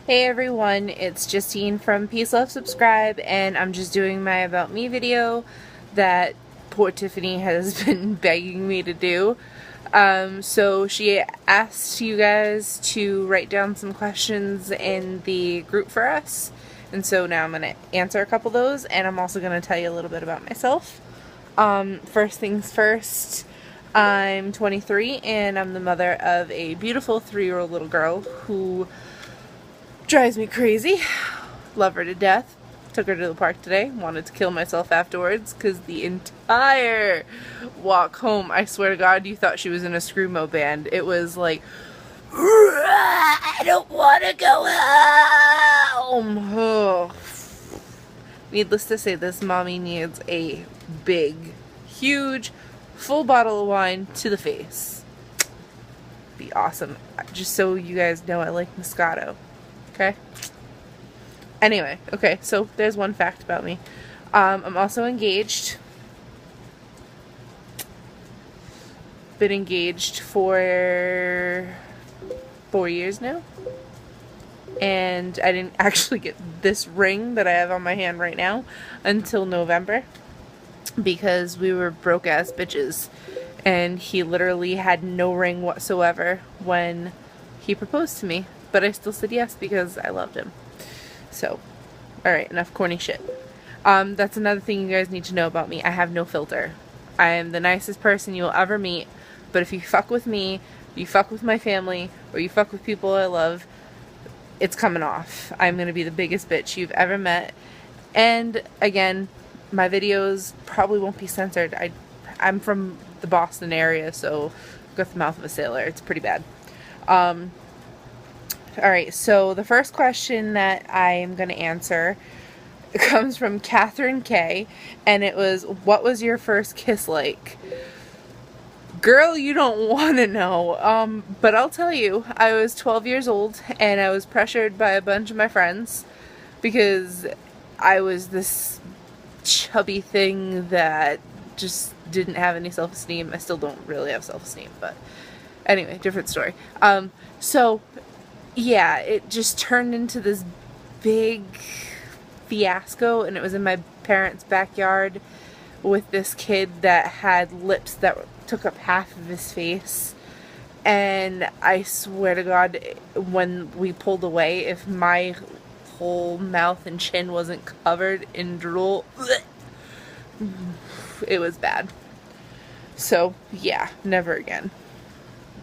Hey everyone, it's Justine from Peace Love Subscribe, and I'm just doing my About Me video that poor Tiffany has been begging me to do. So she asked you guys to write down some questions in the group for us, and so now I'm going to answer a couple of those, and I'm also going to tell you a little bit about myself. First things first, I'm 23 and I'm the mother of a beautiful 3-year-old little girl who drives me crazy. Love her to death. Took her to the park today. Wanted to kill myself afterwards because the entire walk home, I swear to God, you thought she was in a screamo band. It was like, I don't want to go home. Oh. Needless to say, this mommy needs a big, huge, full bottle of wine to the face. Be awesome. Just so you guys know, I like Moscato. Okay? Anyway, okay, so there's one fact about me. I'm also engaged. Been engaged for 4 years now. And I didn't actually get this ring that I have on my hand right now until November. Because we were broke ass bitches. And he literally had no ring whatsoever when he proposed to me. But I still said yes because I loved him. So, alright, enough corny shit. That's another thing you guys need to know about me. I have no filter. I am the nicest person you'll ever meet. But if you fuck with me, you fuck with my family, or you fuck with people I love, it's coming off. I'm going to be the biggest bitch you've ever met. And, again, my videos probably won't be censored. I'm from the Boston area, so I've got the mouth of a sailor. It's pretty bad. Alright, so the first question that I am going to answer comes from Catherine K. And it was, what was your first kiss like? Girl, you don't want to know. But I'll tell you, I was 12 years old and I was pressured by a bunch of my friends because I was this chubby thing that just didn't have any self-esteem. I still don't really have self-esteem, but anyway, different story. So yeah, it just turned into this big fiasco, and it was in my parents' backyard with this kid that had lips that took up half of his face. And I swear to God, when we pulled away, if my whole mouth and chin wasn't covered in drool, it was bad. So yeah, never again.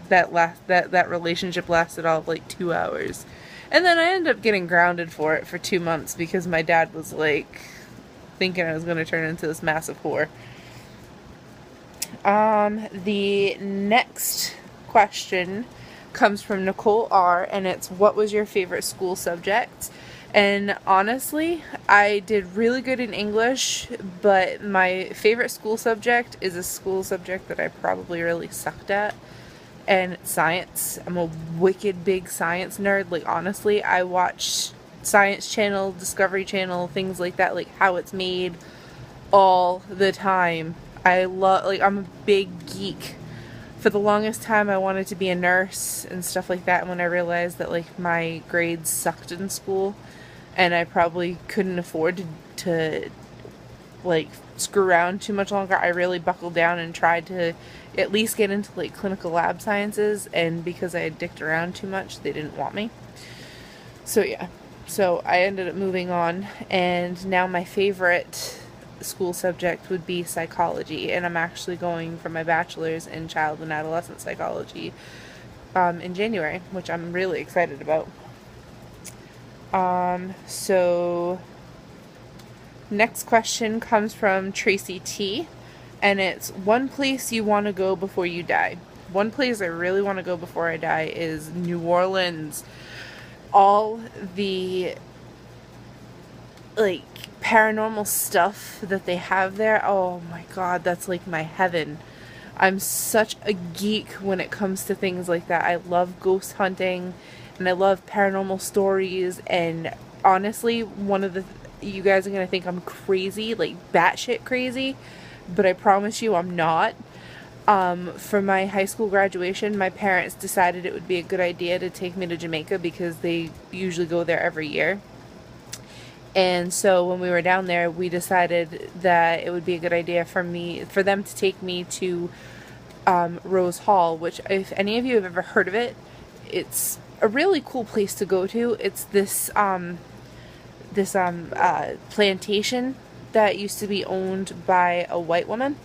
That relationship lasted all of like 2 hours. And then I ended up getting grounded for it for 2 months because my dad was like thinking I was going to turn into this massive whore. The next question comes from Nicole R. and it's, what was your favorite school subject? And honestly, I did really good in English, but my favorite school subject is a school subject that I probably really sucked at. And science. I'm a wicked big science nerd. Like, honestly, I watch Science Channel, Discovery Channel, things like that, like how it's made all the time. I'm a big geek. For the longest time, I wanted to be a nurse and stuff like that. And when I realized that, like, my grades sucked in school and I probably couldn't afford to like screw around too much longer, I really buckled down and tried to at least get into like clinical lab sciences, and because I had dicked around too much, they didn't want me. So yeah, so I ended up moving on, and now my favorite school subject would be psychology, and I'm actually going for my bachelor's in child and adolescent psychology in January, which I'm really excited about. So next question comes from Tracy T. And it's, one place you want to go before you die. One place I really want to go before I die is New Orleans. All the like paranormal stuff that they have there, oh my God, that's like my heaven. I'm such a geek when it comes to things like that. I love ghost hunting and I love paranormal stories, and honestly, you guys are gonna think I'm crazy, like batshit crazy, but I promise you I'm not. For my high school graduation, my parents decided it would be a good idea to take me to Jamaica because they usually go there every year. And so when we were down there, we decided that it would be a good idea for them to take me to Rose Hall, which, if any of you have ever heard of it, it's a really cool place to go to. It's this plantation that used to be owned by a white woman,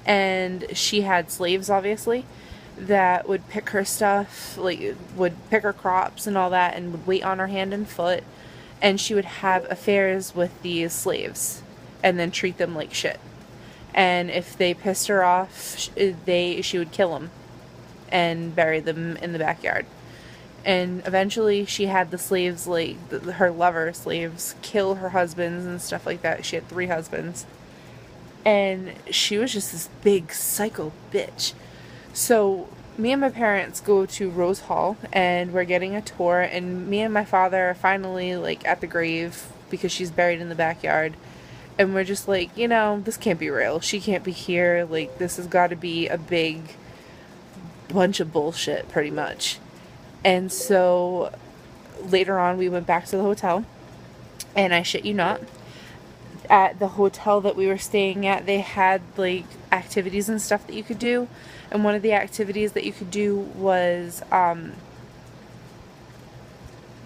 and she had slaves, obviously, that would pick her stuff, like would pick her crops and all that, and would wait on her hand and foot, and she would have affairs with these slaves and then treat them like shit. And if they pissed her off, she would kill them and bury them in the backyard. And eventually she had the slaves, like her lover slaves, kill her husbands and stuff like that. She had 3 husbands. And she was just this big psycho bitch. So me and my parents go to Rose Hall, and we're getting a tour, and me and my father are finally like at the grave because she's buried in the backyard. And we're just like, you know, this can't be real. She can't be here. Like, this has got to be a big bunch of bullshit, pretty much. And so later on, we went back to the hotel, and I shit you not, at the hotel that we were staying at, they had like activities and stuff that you could do. And one of the activities that you could do was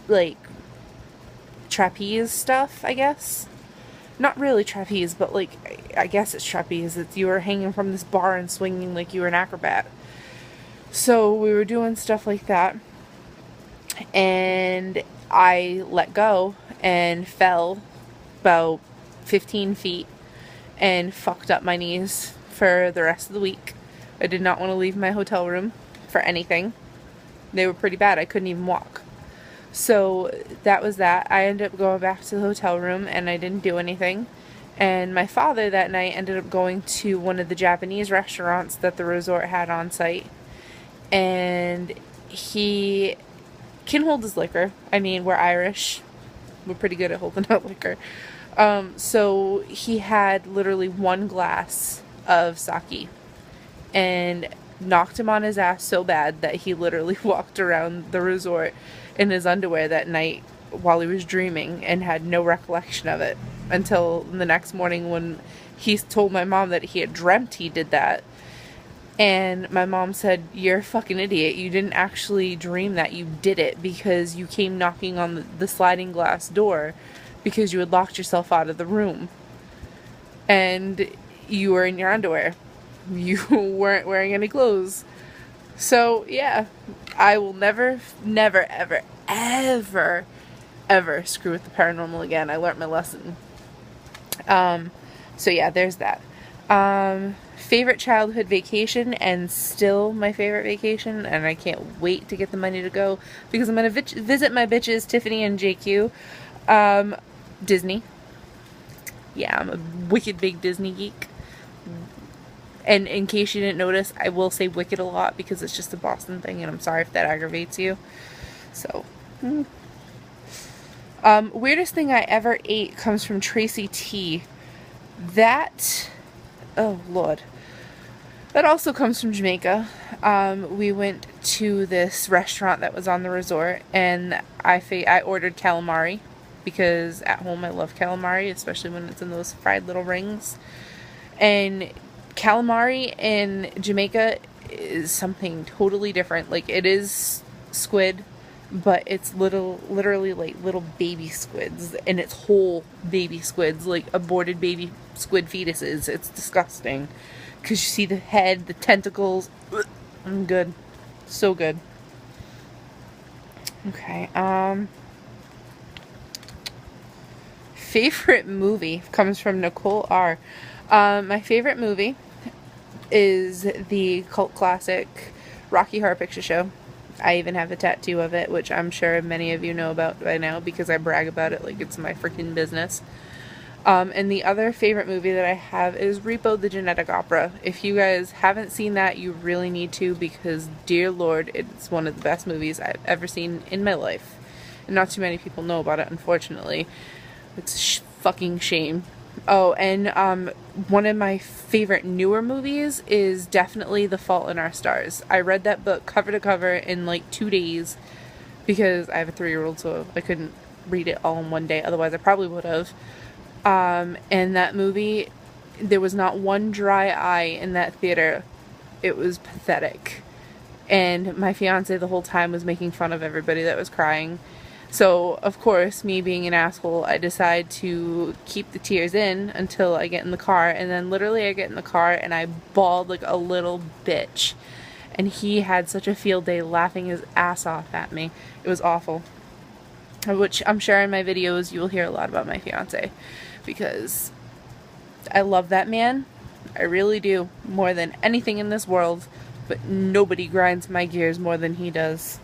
like trapeze stuff, I guess. Not really trapeze, but like, I guess it's trapeze. It's you were hanging from this bar and swinging like you were an acrobat. So we were doing stuff like that, and I let go and fell about 15 feet and fucked up my knees for the rest of the week. I did not want to leave my hotel room for anything. They were pretty bad. I couldn't even walk. So that was that. I ended up going back to the hotel room, and I didn't do anything. And my father that night ended up going to one of the Japanese restaurants that the resort had on site. And he can hold his liquor. I mean, we're Irish. We're pretty good at holding out liquor. So he had literally 1 glass of sake and knocked him on his ass so bad that he literally walked around the resort in his underwear that night while he was dreaming and had no recollection of it until the next morning when he told my mom that he had dreamt he did that. And my mom said, "You're a fucking idiot. You didn't actually dream that. You did it because you came knocking on the sliding glass door because you had locked yourself out of the room. And you were in your underwear. You weren't wearing any clothes." So, yeah. I will never, ever, ever screw with the paranormal again. I learned my lesson. So yeah, there's that. Favorite childhood vacation, and still my favorite vacation, and I can't wait to get the money to go because I'm going to visit my bitches Tiffany and JQ. Disney. Yeah, I'm a wicked big Disney geek. And in case you didn't notice, I will say wicked a lot because it's just a Boston thing, and I'm sorry if that aggravates you. So, weirdest thing I ever ate comes from Tracy T. That, oh Lord. That also comes from Jamaica. We went to this restaurant that was on the resort, and I ordered calamari because at home I love calamari, especially when it's in those fried little rings. And calamari in Jamaica is something totally different. Like, it is squid, but it's literally like little baby squids, and it's whole baby squids, like aborted baby squid fetuses. It's disgusting because you see the head, the tentacles. I'm good. So good. Okay. Favorite movie comes from Nicole R. My favorite movie is the cult classic Rocky Horror Picture Show. I even have a tattoo of it, which I'm sure many of you know about by now because I brag about it like it's my freaking business. And the other favorite movie that I have is Repo the Genetic Opera. If you guys haven't seen that, you really need to because, dear Lord, it's one of the best movies I've ever seen in my life. And not too many people know about it, unfortunately. It's a fucking shame. Oh, and one of my favorite newer movies is definitely The Fault in Our Stars. I read that book cover to cover in like 2 days because I have a 3-year-old, so I couldn't read it all in one day. Otherwise, I probably would have. And that movie, there was not one dry eye in that theater. It was pathetic. And my fiance the whole time was making fun of everybody that was crying. So, of course, me being an asshole, I decide to keep the tears in until I get in the car. And then literally I get in the car and I bawled like a little bitch. And he had such a field day laughing his ass off at me. It was awful. Which I'm sure in my videos you will hear a lot about my fiance. Because I love that man. I really do. More than anything in this world. But nobody grinds my gears more than he does.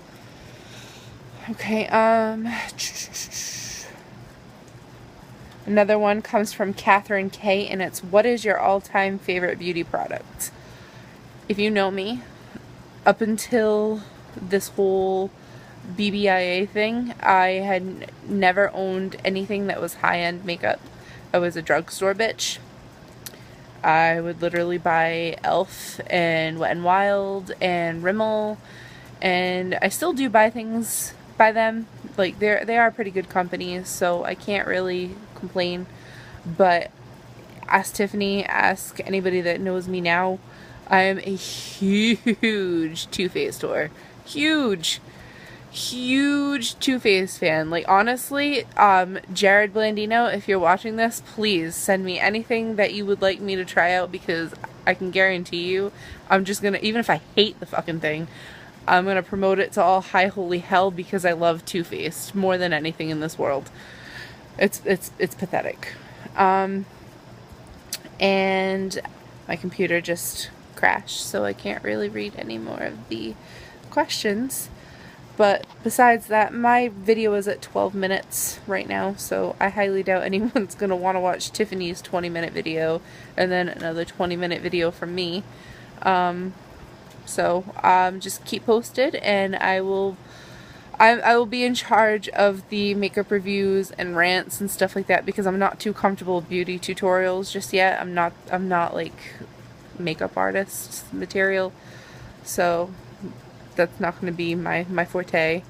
Okay, another one comes from Catherine K, and it's, what is your all-time favorite beauty product? If you know me, up until this whole BBIA thing, I had never owned anything that was high-end makeup. I was a drugstore bitch. I would literally buy e.l.f. and Wet n Wild and Rimmel, and I still do buy things by them. Like, they are pretty good companies, so I can't really complain. But ask Tiffany, ask anybody that knows me now, I am a huge Too Faced whore. Huge Too Faced fan. Like, honestly, Jared Blandino, if you're watching this, please send me anything that you would like me to try out, because I can guarantee you, I'm just gonna, even if I hate the fucking thing, I'm gonna promote it to all high holy hell, because I love Too Faced more than anything in this world. It's pathetic. And my computer just crashed, so I can't really read any more of the questions. But besides that, my video is at 12 minutes right now, so I highly doubt anyone's going to want to watch Tiffany's 20-minute video and then another 20-minute video from me. So just keep posted, and I will be in charge of the makeup reviews and rants and stuff like that, because I'm not too comfortable with beauty tutorials just yet. I'm not like makeup artist material, so that's not going to be my forte.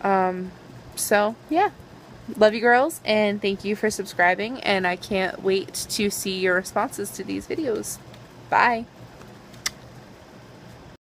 So yeah, love you girls, and thank you for subscribing, and I can't wait to see your responses to these videos. Bye.